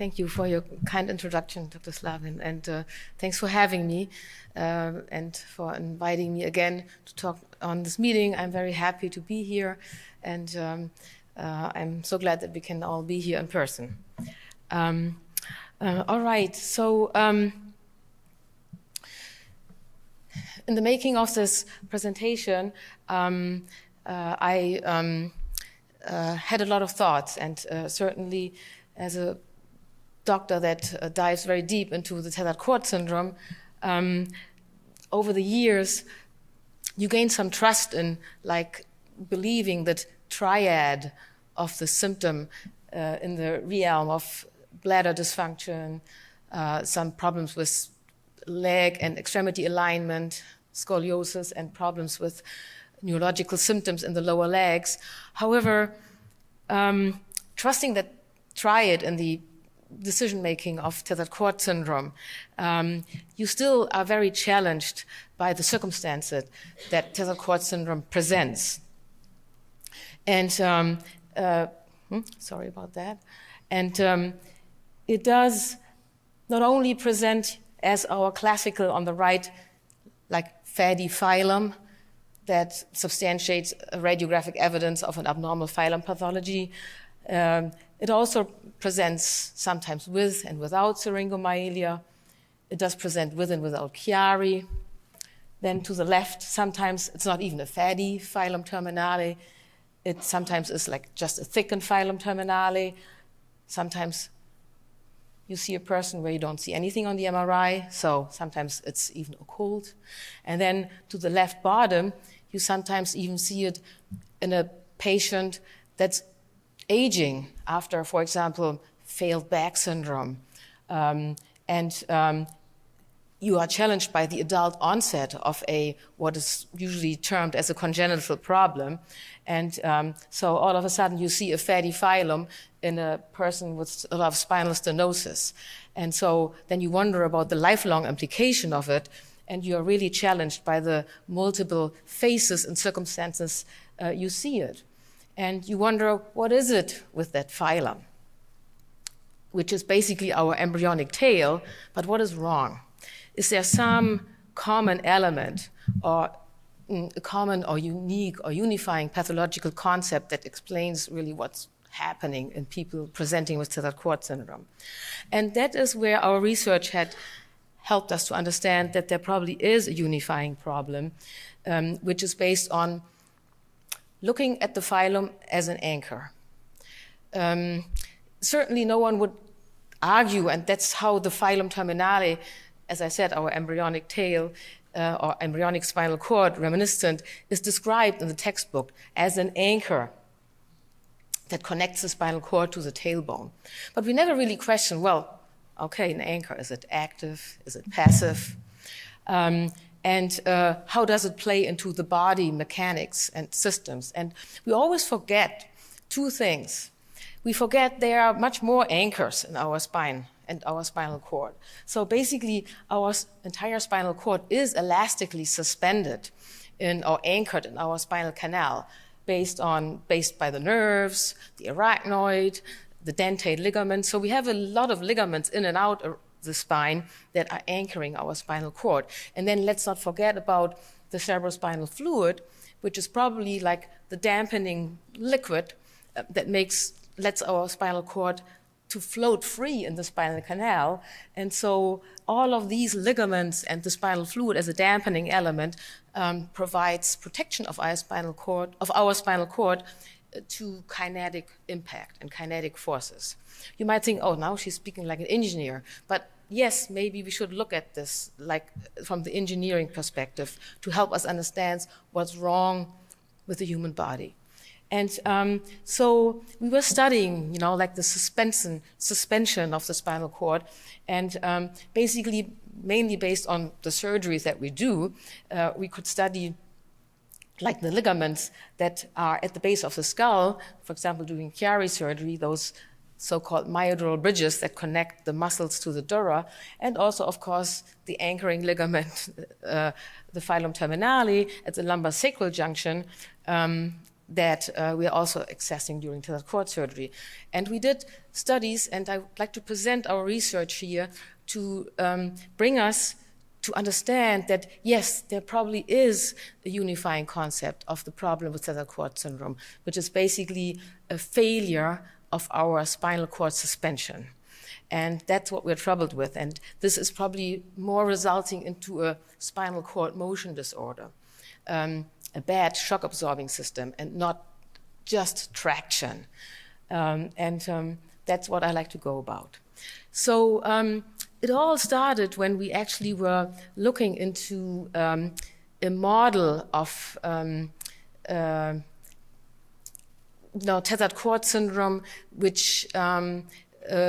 Thank you for your kind introduction, Dr. Slavin, and thanks for having me and for inviting me again to talk on this meeting. I'm very happy to be here, and I'm so glad that we can all be here in person. All right, so in the making of this presentation, I had a lot of thoughts, and certainly as a doctor that dives very deep into the tethered cord syndrome, over the years, you gain some trust in believing that triad of the symptom in the realm of bladder dysfunction, some problems with leg and extremity alignment, scoliosis, and problems with neurological symptoms in the lower legs. However, trusting that triad in the decision-making of tethered cord syndrome, you still are very challenged by the circumstances that tethered cord syndrome presents. And sorry about that. And it does not only present as our classical on the right, fatty phylum that substantiates radiographic evidence of an abnormal phylum pathology. It also presents sometimes with and without Syringomyelia. It does present with and without Chiari. Then to the left, sometimes it's not even a fatty phylum terminale. It sometimes is just a thickened phylum terminale. Sometimes you see a person where you don't see anything on the MRI, so sometimes it's even occult. And then to the left bottom, you sometimes even see it in a patient that's aging after, for example, failed back syndrome. You are challenged by the adult onset of what is usually termed as a congenital problem. And so all of a sudden you see a fatty phylum in a person with a lot of spinal stenosis. And so then you wonder about the lifelong implication of it, and you're really challenged by the multiple phases and circumstances you see it. And you wonder, what is it with that phylum, which is basically our embryonic tail, but what is wrong? Is there some common element or a common or unique or unifying pathological concept that explains really what's happening in people presenting with tethered cord syndrome? And that is where our research had helped us to understand that there probably is a unifying problem, which is based on looking at the phylum as an anchor. Certainly no one would argue, and that's how the phylum terminale, as I said, our embryonic tail or embryonic spinal cord reminiscent, is described in the textbook as an anchor that connects the spinal cord to the tailbone. But we never really question, well, okay, an anchor, is it active? Is it passive? And how does it play into the body mechanics and systems? And we always forget two things. We forget there are much more anchors in our spine and our spinal cord. So basically, our entire spinal cord is elastically suspended or anchored in our spinal canal based by the nerves, the arachnoid, the dentate ligaments. So we have a lot of ligaments in and out of the spine that are anchoring our spinal cord. And then let's not forget about the cerebrospinal fluid, which is probably like the dampening liquid that lets our spinal cord to float free in the spinal canal. And so all of these ligaments and the spinal fluid as a dampening element provides protection of our spinal cord to kinetic impact and kinetic forces. You might think, oh, now she's speaking like an engineer. But yes, maybe we should look at this from the engineering perspective to help us understand what's wrong with the human body. And so we were studying, the suspension of the spinal cord, and basically, mainly based on the surgeries that we do, we could study the ligaments that are at the base of the skull, for example, doing Chiari surgery, those so-called myodural bridges that connect the muscles to the dura, and also, of course, the anchoring ligament, the phylum terminale at the lumbar sacral junction, that we are also accessing during tethered cord surgery. And we did studies, and I would like to present our research here to bring us to understand that, yes, there probably is a unifying concept of the problem with tethered cord syndrome, which is basically a failure of our spinal cord suspension. And that's what we're troubled with. And this is probably more resulting into a spinal cord motion disorder, a bad shock absorbing system, and not just traction. That's what I like to go about. So it all started when we actually were looking into a model of tethered cord syndrome, which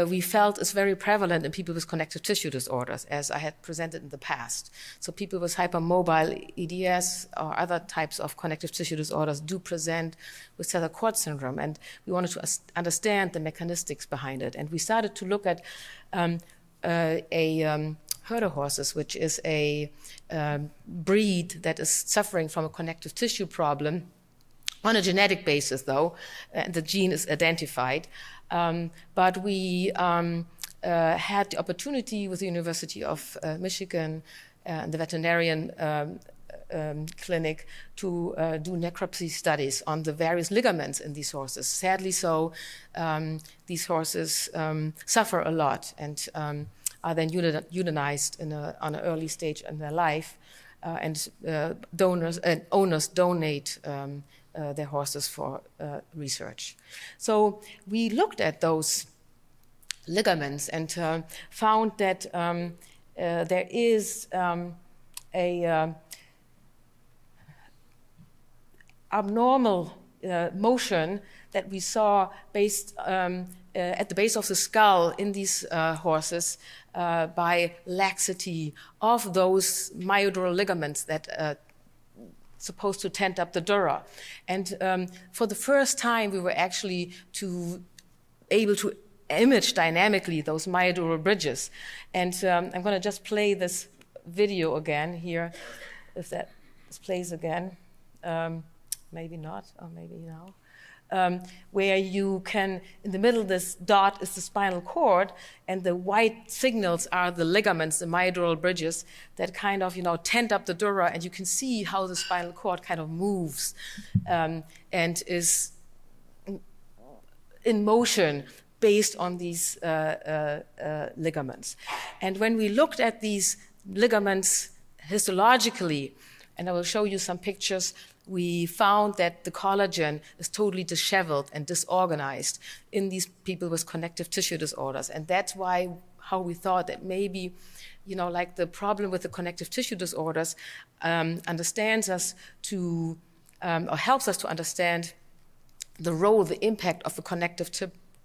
we felt is very prevalent in people with connective tissue disorders, as I had presented in the past. So people with hypermobile EDS or other types of connective tissue disorders do present with tethered cord syndrome, and we wanted to understand the mechanistics behind it. And we started to look at herder horses, which is a breed that is suffering from a connective tissue problem on a genetic basis, though, the gene is identified. But we had the opportunity with the University of Michigan and the veterinarian clinic to do necropsy studies on the various ligaments in these horses. Sadly so, these horses suffer a lot and are then euthanized on an early stage in their life, and donors and owners donate their horses for research. So we looked at those ligaments and found that there is a abnormal motion that we saw based at the base of the skull in these horses by laxity of those myodural ligaments that supposed to tent up the dura. And for the first time, we were actually able to image dynamically those myodural bridges. And I'm going to just play this video again here, if that plays again. Maybe not, or maybe now. Where you can, in the middle, this dot is the spinal cord, and the white signals are the ligaments, the myodural bridges, that kind of, tent up the dura, and you can see how the spinal cord kind of moves and is in motion based on these ligaments. And when we looked at these ligaments histologically, and I will show you some pictures, we found that the collagen is totally disheveled and disorganized in these people with connective tissue disorders. And that's how we thought that maybe, like the problem with the connective tissue disorders understands us to, or helps us to understand the role, the impact of the connective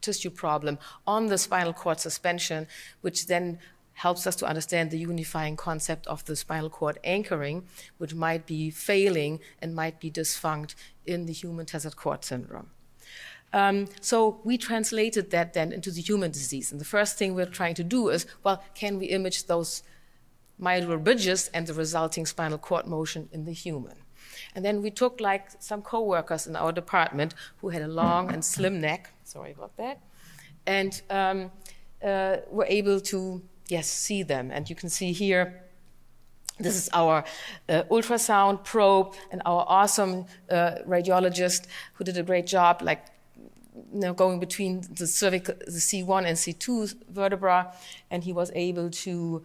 tissue problem on the spinal cord suspension, which then helps us to understand the unifying concept of the spinal cord anchoring, which might be failing and might be dysfunct in the human tethered cord syndrome. So we translated that then into the human disease. And the first thing we're trying to do is, well, can we image those myodural bridges and the resulting spinal cord motion in the human? And then we took some co-workers in our department who had a long and slim neck, sorry about that, and were able to see them. And you can see here, this is our ultrasound probe and our awesome radiologist who did a great job, going between the cervical, the C1 and C2 vertebra, and he was able to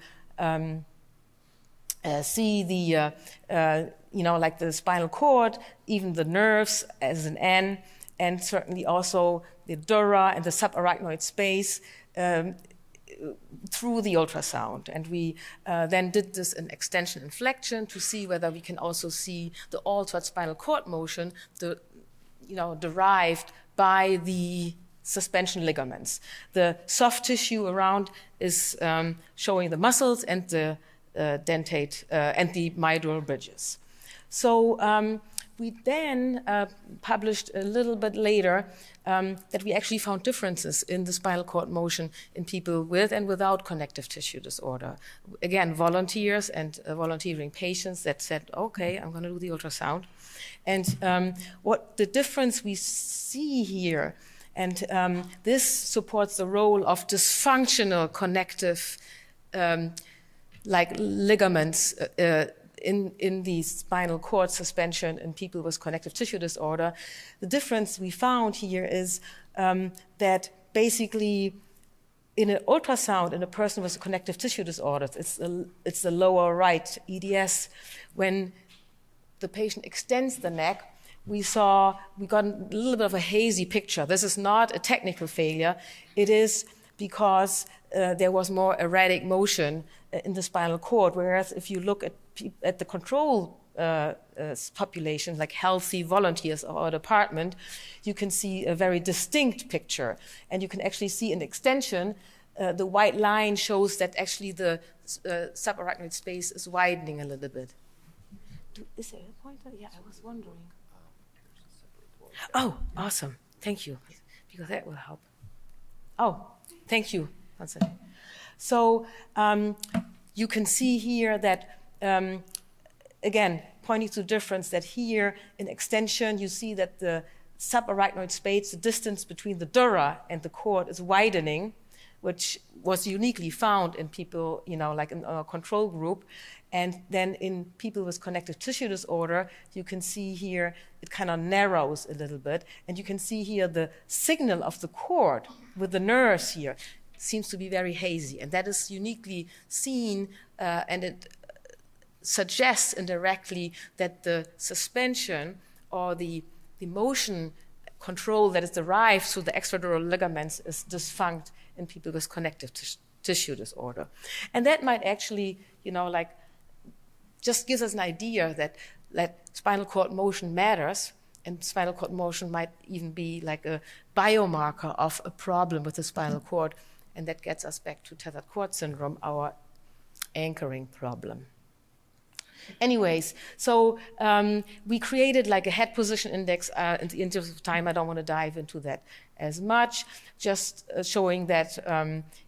see the, the spinal cord, even the nerves as an N, and certainly also the dura and the subarachnoid space through the ultrasound. And we then did this in extension and flexion to see whether we can also see the altered spinal cord motion, derived by the suspension ligaments. The soft tissue around is showing the muscles and the dentate and the myodural bridges. So We then published a little bit later that we actually found differences in the spinal cord motion in people with and without connective tissue disorder. Again, volunteers and volunteering patients that said, okay, I'm going to do the ultrasound. And what the difference we see here, and this supports the role of dysfunctional connective like ligaments in the spinal cord suspension in people with connective tissue disorder. The difference we found here is that basically in an ultrasound in a person with connective tissue disorders, it's the lower right EDS. When the patient extends the neck, we got a little bit of a hazy picture. This is not a technical failure. It is because there was more erratic motion in the spinal cord, whereas if you look at the control population, like healthy volunteers of our department, you can see a very distinct picture. And you can actually see an extension. The white line shows that actually the subarachnoid space is widening a little bit. Is there a pointer? Yeah, I was wondering. Oh, awesome. Thank you. Because that will help. Oh, thank you. So you can see here that, again, pointing to the difference that here in extension, you see that the subarachnoid space, the distance between the dura and the cord is widening, which was uniquely found in people, like in our control group. And then in people with connective tissue disorder, you can see here it kind of narrows a little bit. And you can see here the signal of the cord with the nerves here seems to be very hazy. And that is uniquely seen, and it suggests indirectly that the suspension or the motion control that is derived through the extradural ligaments is dysfunct in people with connective tissue disorder. And that might actually, just gives us an idea that spinal cord motion matters, and spinal cord motion might even be like a biomarker of a problem with the spinal cord, and that gets us back to tethered cord syndrome, our anchoring problem. Anyways, so we created like a head position index. In the interest of time, I don't want to dive into that as much, just showing that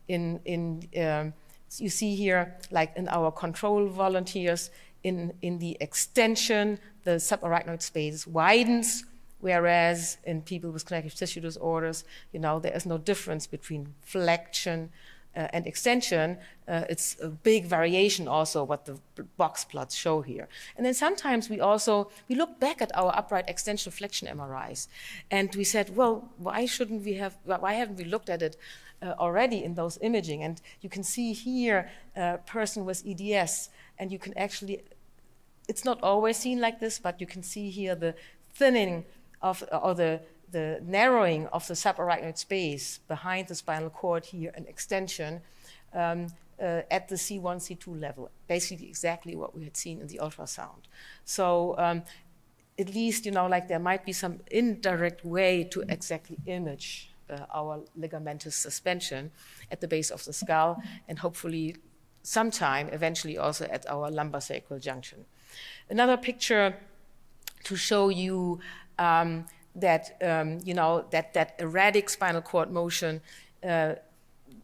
you see here, like in our control volunteers, in the extension, the subarachnoid space widens, whereas in people with connective tissue disorders, there is no difference between flexion and extension. It's a big variation also what the box plots show here. And then sometimes we look back at our upright extension flexion MRIs, and we said, well, why haven't we looked at it already in those imaging? And you can see here a person with EDS, and you can actually, it's not always seen like this, but you can see here the thinning of, or the narrowing of the subarachnoid space behind the spinal cord here, an extension at the C1, C2 level, basically exactly what we had seen in the ultrasound. So at least, there might be some indirect way to exactly image our ligamentous suspension at the base of the skull, and hopefully sometime, eventually also at our lumbar sacral junction. Another picture to show you that that erratic spinal cord motion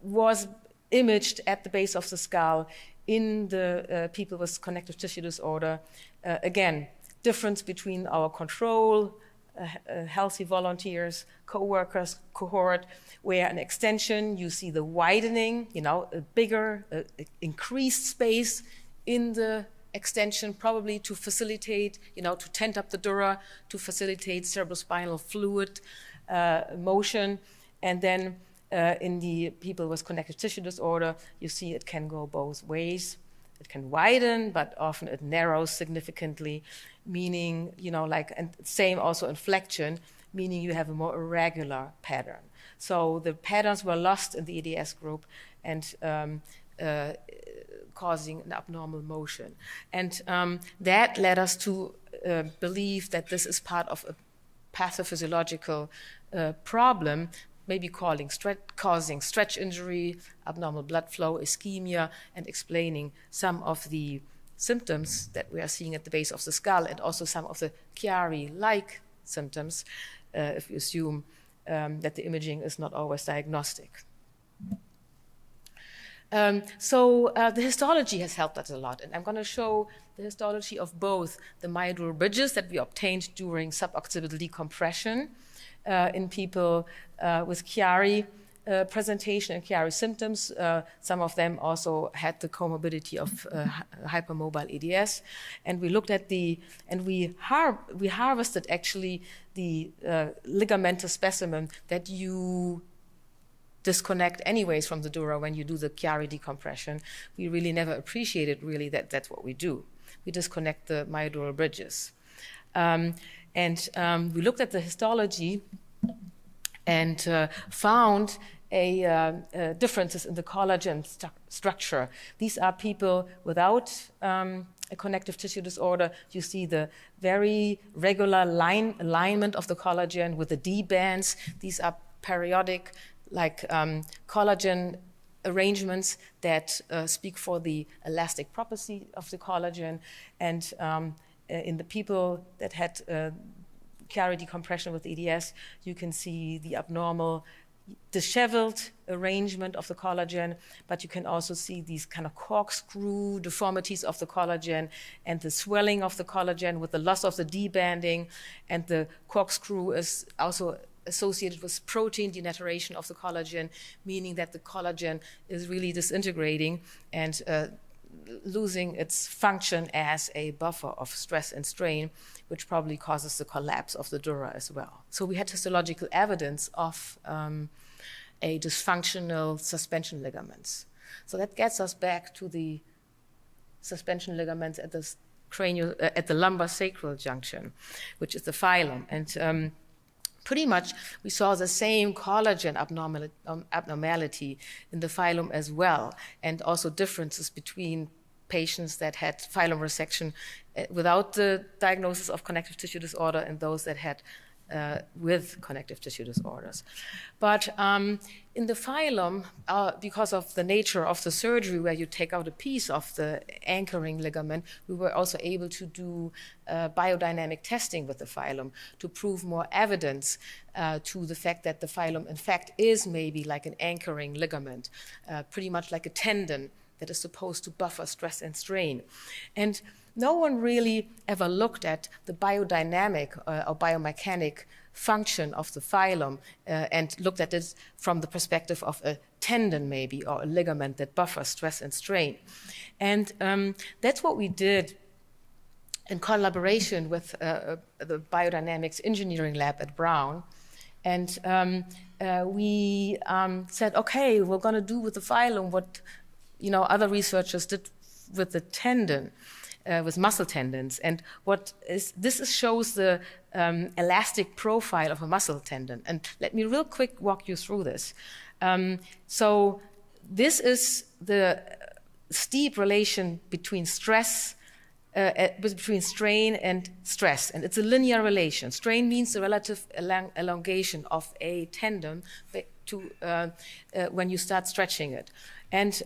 was imaged at the base of the skull in the people with connective tissue disorder. Again, difference between our control, healthy volunteers, co-workers, cohort, where an extension, you see the widening, a bigger, increased space in the extension, probably to facilitate, to tent up the dura, to facilitate cerebrospinal fluid motion. And then in the people with connective tissue disorder, you see it can go both ways. It can widen, but often it narrows significantly, meaning, and same also in flexion, meaning you have a more irregular pattern. So the patterns were lost in the EDS group and causing an abnormal motion. And that led us to believe that this is part of a pathophysiological problem, maybe causing stretch injury, abnormal blood flow, ischemia, and explaining some of the symptoms that we are seeing at the base of the skull, and also some of the Chiari-like symptoms, if you assume that the imaging is not always diagnostic. The histology has helped us a lot, and I'm going to show the histology of both the myodural bridges that we obtained during suboccipital decompression in people with Chiari presentation and Chiari symptoms. Some of them also had the comorbidity of hypermobile EDS, and we looked at we harvested actually the ligamentous specimen that you disconnect anyways from the dura when you do the Chiari decompression. We really never appreciated really that that's what we do. We disconnect the myodural bridges. We looked at the histology and found differences in the collagen structure. These are people without a connective tissue disorder. You see the very regular alignment of the collagen with the D bands. These are periodic, like collagen arrangements that speak for the elastic property of the collagen. And in the people that had Chiari decompression with EDS, you can see the abnormal disheveled arrangement of the collagen, but you can also see these kind of corkscrew deformities of the collagen and the swelling of the collagen with the loss of the D-banding, and the corkscrew is also associated with protein denaturation of the collagen, meaning that the collagen is really disintegrating and losing its function as a buffer of stress and strain, which probably causes the collapse of the dura as well. So we had histological evidence of a dysfunctional suspension ligaments. So that gets us back to the suspension ligaments at the cranial, at the lumbar sacral junction, which is the filum. And pretty much we saw the same collagen abnormality in the filum as well, and also differences between patients that had filum resection without the diagnosis of connective tissue disorder and those that had with connective tissue disorders. But in the filum, because of the nature of the surgery where you take out a piece of the anchoring ligament, we were also able to do biodynamic testing with the filum to prove more evidence to the fact that the filum in fact is maybe like an anchoring ligament, pretty much like a tendon that is supposed to buffer stress and strain. And no one really ever looked at the biodynamic or biomechanic function of the filum and looked at it from the perspective of a tendon maybe, or a ligament that buffers stress and strain. And that's what we did in collaboration with the biodynamics engineering lab at Brown. And we said, okay, we're going to do with the filum what other researchers did with the tendon. With muscle tendons, and this shows the elastic profile of a muscle tendon. And let me real quick walk you through this. So this is the steep relation between between strain and stress, and it's a linear relation. Strain means the relative elongation of a tendon when you start stretching it. And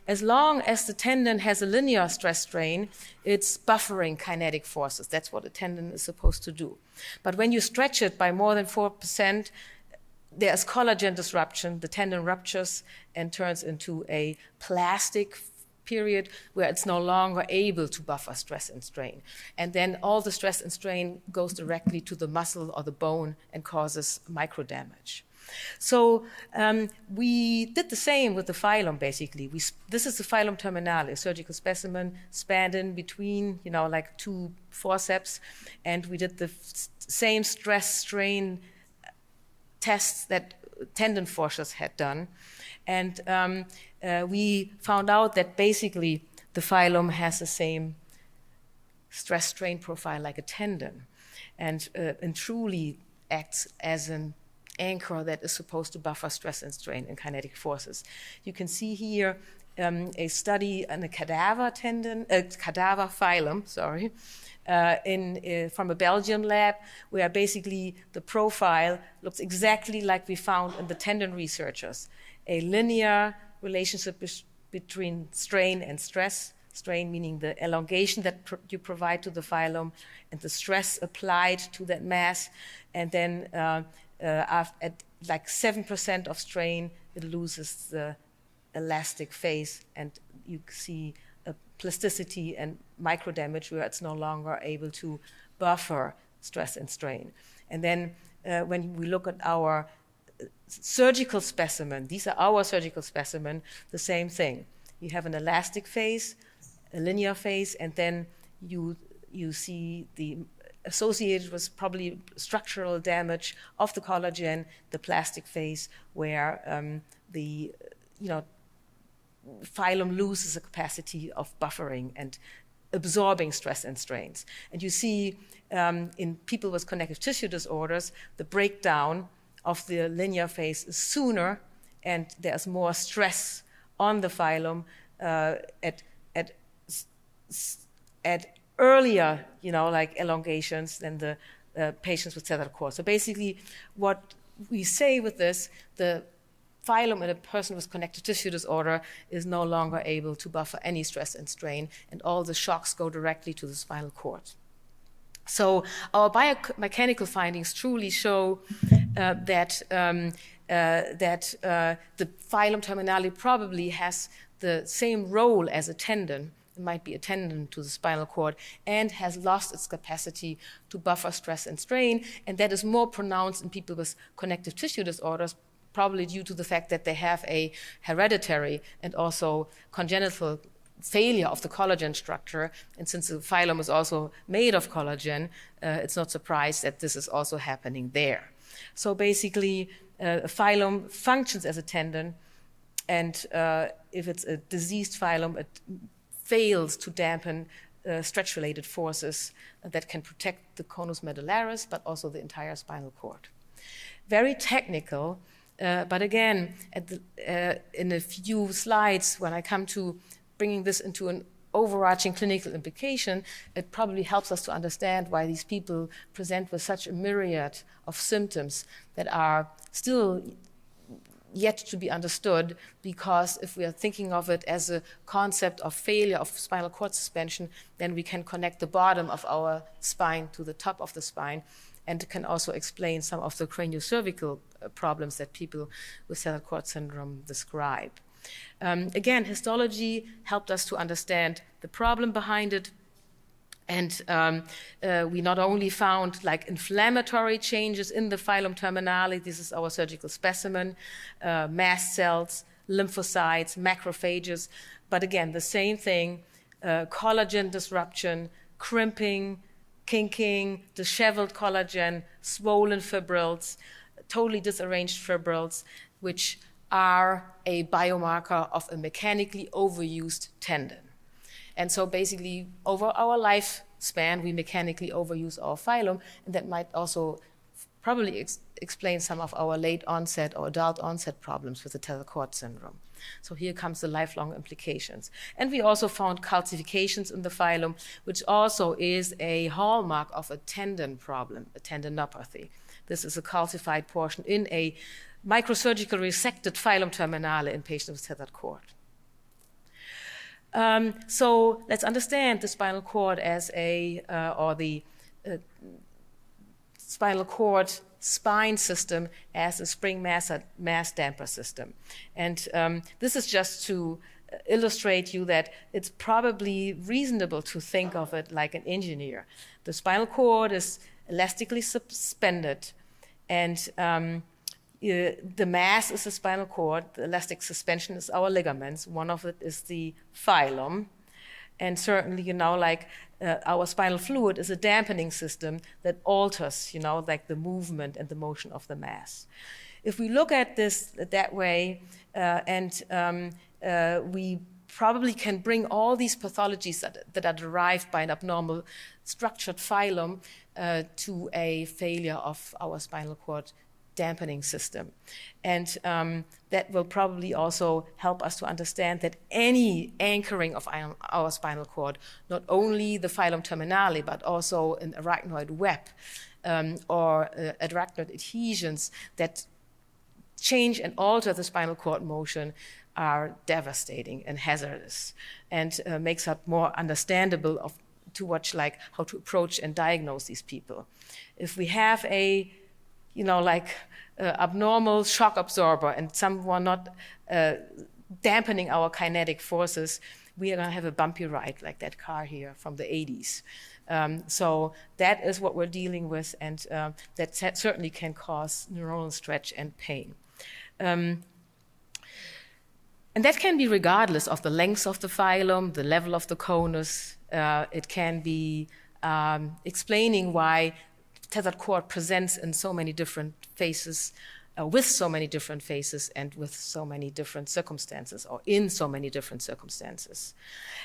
as long as the tendon has a linear stress strain, it's buffering kinetic forces. That's what a tendon is supposed to do. But when you stretch it by more than 4%, there's collagen disruption. The tendon ruptures and turns into a plastic period where it's no longer able to buffer stress and strain. And then all the stress and strain goes directly to the muscle or the bone and causes micro damage. So we did the same with the filum, basically. This is the filum terminale, a surgical specimen spanned in between, like two forceps. And we did the same stress-strain tests that tendon forcers had done. And we found out that basically the filum has the same stress-strain profile like a tendon and truly acts as an anchor that is supposed to buffer stress and strain and kinetic forces. You can see here a study on a cadaver filum, from a Belgian lab, where basically the profile looks exactly like we found in the tendon researchers. A linear relationship between strain and stress, strain meaning the elongation that you provide to the phylum and the stress applied to that mass. And then at like 7% of strain, it loses the elastic phase, and you see a plasticity and micro damage where it's no longer able to buffer stress and strain. And then when we look at our surgical specimen, these are our surgical specimen, the same thing. You have an elastic phase, a linear phase, and then you see the associated with probably structural damage of the collagen, the plastic phase, where the phylum loses the capacity of buffering and absorbing stress and strains. And you see in people with connective tissue disorders, the breakdown of the linear phase is sooner, and there's more stress on the phylum at earlier, like elongations than the patients with tethered cord. So basically, what we say with this, the phylum in a person with connective tissue disorder is no longer able to buffer any stress and strain, and all the shocks go directly to the spinal cord. So our biomechanical findings truly show that the phylum terminale probably has the same role as a tendon. It might be a tendon to the spinal cord and has lost its capacity to buffer stress and strain, and that is more pronounced in people with connective tissue disorders, probably due to the fact that they have a hereditary and also congenital failure of the collagen structure. And since the phylum is also made of collagen, it's not surprised that this is also happening there. So basically, a phylum functions as a tendon, and if it's a diseased phylum, it fails to dampen stretch-related forces that can protect the conus medullaris, but also the entire spinal cord. Very technical, but again, in a few slides, when I come to bringing this into an overarching clinical implication, it probably helps us to understand why these people present with such a myriad of symptoms that are still yet to be understood, because if we are thinking of it as a concept of failure of spinal cord suspension, then we can connect the bottom of our spine to the top of the spine, and it can also explain some of the craniocervical problems that people with tethered cord syndrome describe. Again, histology helped us to understand the problem behind it, and we not only found like inflammatory changes in the phylum terminale, this is our surgical specimen, mast cells, lymphocytes, macrophages, but again, the same thing, collagen disruption, crimping, kinking, disheveled collagen, swollen fibrils, totally disarranged fibrils, which are a biomarker of a mechanically overused tendon. And so basically, over our lifespan, we mechanically overuse our phylum, and that might also probably explain some of our late onset or adult onset problems with the tethered cord syndrome. So here comes the lifelong implications. And we also found calcifications in the phylum, which also is a hallmark of a tendon problem, a tendinopathy. This is a calcified portion in a microsurgical resected phylum terminale in patients with tethered cord. So let's understand the spinal cord as the spinal cord spine system as a spring mass damper system. And this is just to illustrate you that it's probably reasonable to think of it like an engineer. The spinal cord is elastically suspended, and the mass is the spinal cord, the elastic suspension is our ligaments, one of it is the phylum, and certainly, our spinal fluid is a dampening system that alters, like the movement and the motion of the mass. If we look at this that way, we probably can bring all these pathologies that are derived by an abnormal structured phylum to a failure of our spinal cord dampening system. And that will probably also help us to understand that any anchoring of our spinal cord, not only the phylum terminale, but also an arachnoid web or arachnoid adhesions that change and alter the spinal cord motion, are devastating and hazardous, and makes it more understandable to watch like how to approach and diagnose these people. If we have a, abnormal shock absorber and someone not dampening our kinetic forces, we are going to have a bumpy ride like that car here from the 80s. So that is what we're dealing with, and that certainly can cause neuronal stretch and pain. And that can be regardless of the length of the phylum, the level of the conus. It can be explaining why tethered cord presents in so many different phases, with so many different phases and with so many different circumstances, or in so many different circumstances.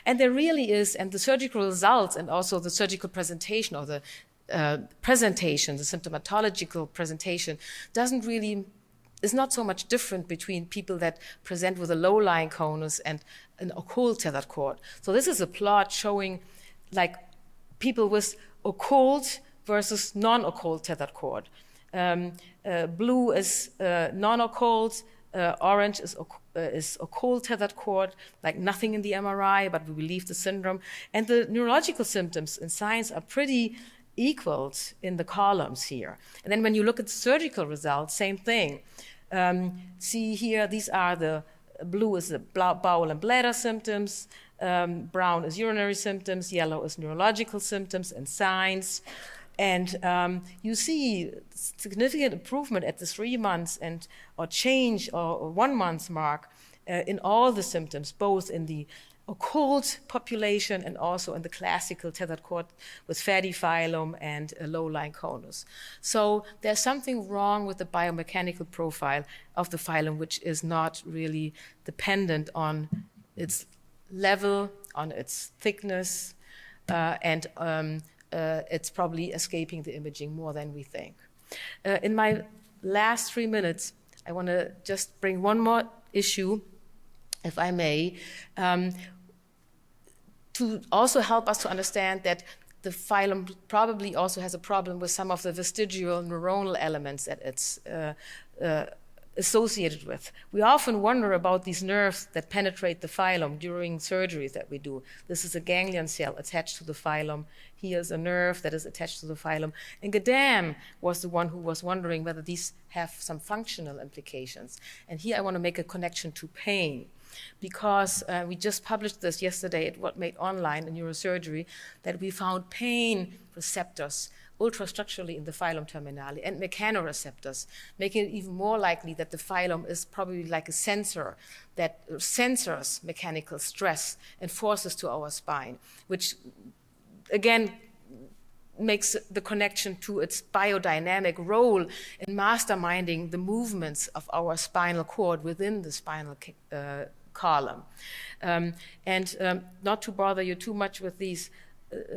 And there really is, and the surgical results and also the surgical presentation, or the presentation, the symptomatological presentation, is not so much different between people that present with a low-lying conus and an occult tethered cord. So this is a plot showing like people with occult versus non-occult tethered cord. Blue is non-occult, orange is occult tethered cord, like nothing in the MRI, but we believe the syndrome. And the neurological symptoms and signs are pretty equal in the columns here. And then when you look at the surgical results, same thing. See here, these are the blue is the bowel and bladder symptoms, brown is urinary symptoms, yellow is neurological symptoms and signs. And you see significant improvement at the 3 months or change or 1 month mark in all the symptoms, both in the occult population and also in the classical tethered cord with fatty phylum and a low-lying conus. So there's something wrong with the biomechanical profile of the phylum, which is not really dependent on its level, on its thickness, and it's probably escaping the imaging more than we think. In my last 3 minutes, I want to just bring one more issue, if I may, to also help us to understand that the phylum probably also has a problem with some of the vestigial neuronal elements that it's associated with. We often wonder about these nerves that penetrate the phylum during surgeries that we do. This is a ganglion cell attached to the phylum. Here's a nerve that is attached to the phylum. And Gadam was the one who was wondering whether these have some functional implications. And here I want to make a connection to pain, because we just published this yesterday at What Made Online in Neurosurgery, that we found pain receptors ultrastructurally in the phylum terminale and mechanoreceptors, making it even more likely that the phylum is probably like a sensor that sensors mechanical stress and forces to our spine, which again makes the connection to its biodynamic role in masterminding the movements of our spinal cord within the spinal column. Not to bother you too much with these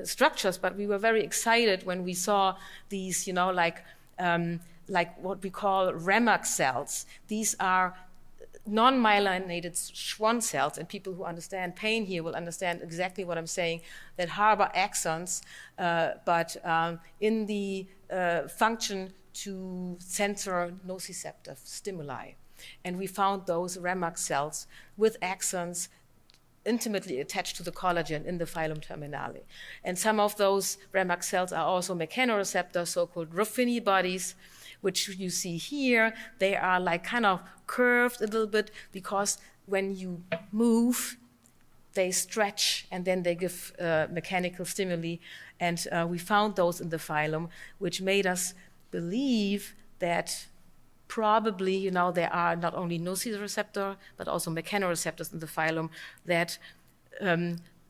structures, but we were very excited when we saw these, like what we call Remax cells. These are non-myelinated Schwann cells, and people who understand pain here will understand exactly what I'm saying, that harbor axons, but in the function to censor nociceptive stimuli. And we found those Remax cells with axons intimately attached to the collagen in the phylum terminale. And some of those Remax cells are also mechanoreceptors, so-called Ruffini bodies, which you see here. They are like kind of curved a little bit because when you move, they stretch and then they give mechanical stimuli. And we found those in the phylum, which made us believe that probably, there are not only nociceptor, but also mechanoreceptors in the phylum that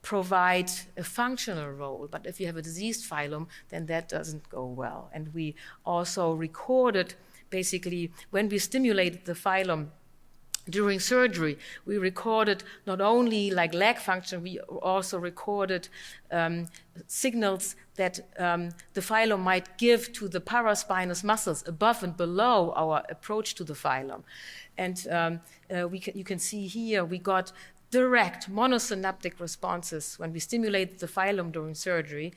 provide a functional role. But if you have a diseased phylum, then that doesn't go well. And we also recorded, basically, when we stimulated the phylum during surgery, we recorded not only like leg function, we also recorded signals that the phylum might give to the paraspinous muscles above and below our approach to the phylum. And you can see here we got direct monosynaptic responses when we stimulate the phylum during surgery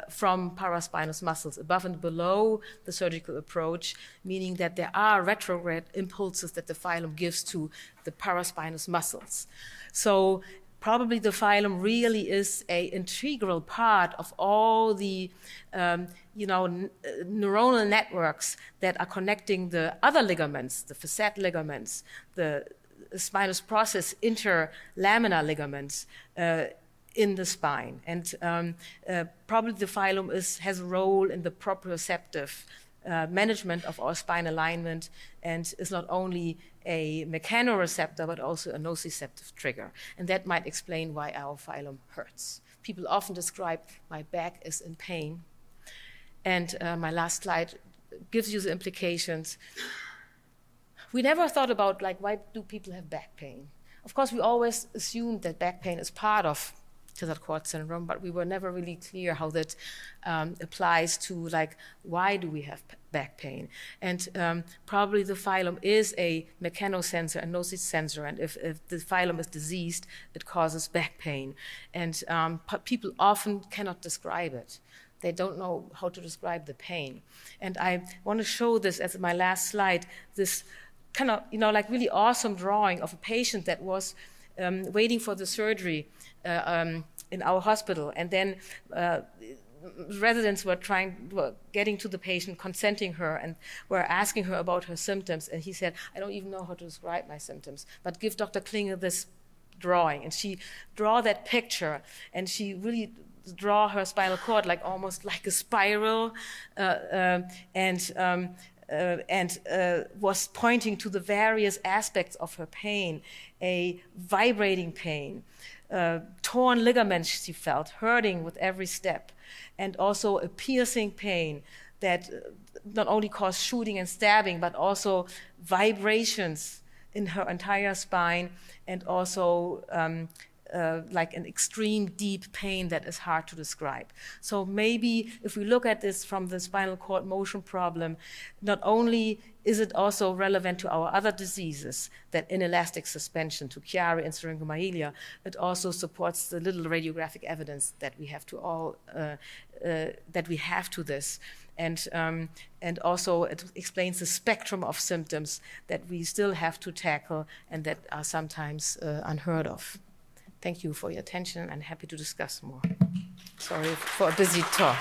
from paraspinous muscles above and below the surgical approach, meaning that there are retrograde impulses that the phylum gives to the paraspinous muscles. So probably the phylum really is an integral part of all the neuronal networks that are connecting the other ligaments, the facet ligaments, the spinous process interlaminar ligaments in the spine. And probably the phylum has a role in the proprioceptive management of our spine alignment and is not only a mechanoreceptor but also a nociceptive trigger. And that might explain why our phylum hurts. People often describe my back is in pain. And my last slide gives you the implications. We never thought about, like, why do people have back pain? Of course, we always assumed that back pain is part of tethered cord syndrome, but we were never really clear how that applies to, like, why do we have back pain? And probably the phylum is a mechanosensor and nociceptor, and if the phylum is diseased, it causes back pain. And people often cannot describe it. They don't know how to describe the pain. And I want to show this as my last slide, this kind of, like really awesome drawing of a patient that was waiting for the surgery in our hospital. And then residents were getting to the patient, consenting her, and were asking her about her symptoms. And he said, I don't even know how to describe my symptoms, but give Dr. Klinge this drawing. And she draw that picture, and she really draw her spinal cord like almost like a spiral, and was pointing to the various aspects of her pain, a vibrating pain, torn ligaments she felt, hurting with every step, and also a piercing pain that not only caused shooting and stabbing, but also vibrations in her entire spine, and also like an extreme deep pain that is hard to describe. So maybe if we look at this from the spinal cord motion problem, not only is it also relevant to our other diseases, that inelastic suspension, to Chiari and Syringomyelia, it also supports the little radiographic evidence that we have to this. And also it explains the spectrum of symptoms that we still have to tackle and that are sometimes unheard of. Thank you for your attention, and happy to discuss more. Sorry for a busy talk.